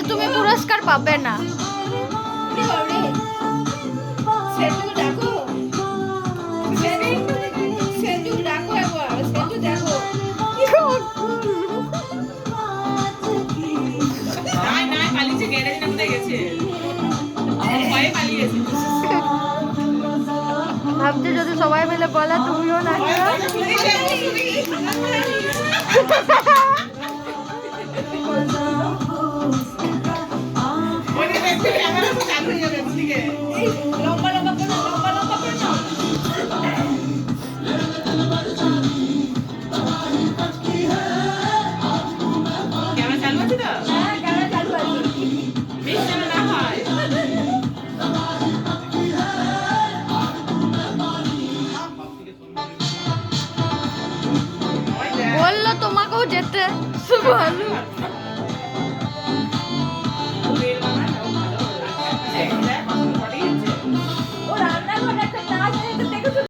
তুমি পুরস্কার পাবে না। ভাবছি যদি সবাই মিলে বলে তুমিও না বললো তোমাকেও যেতে ভালো।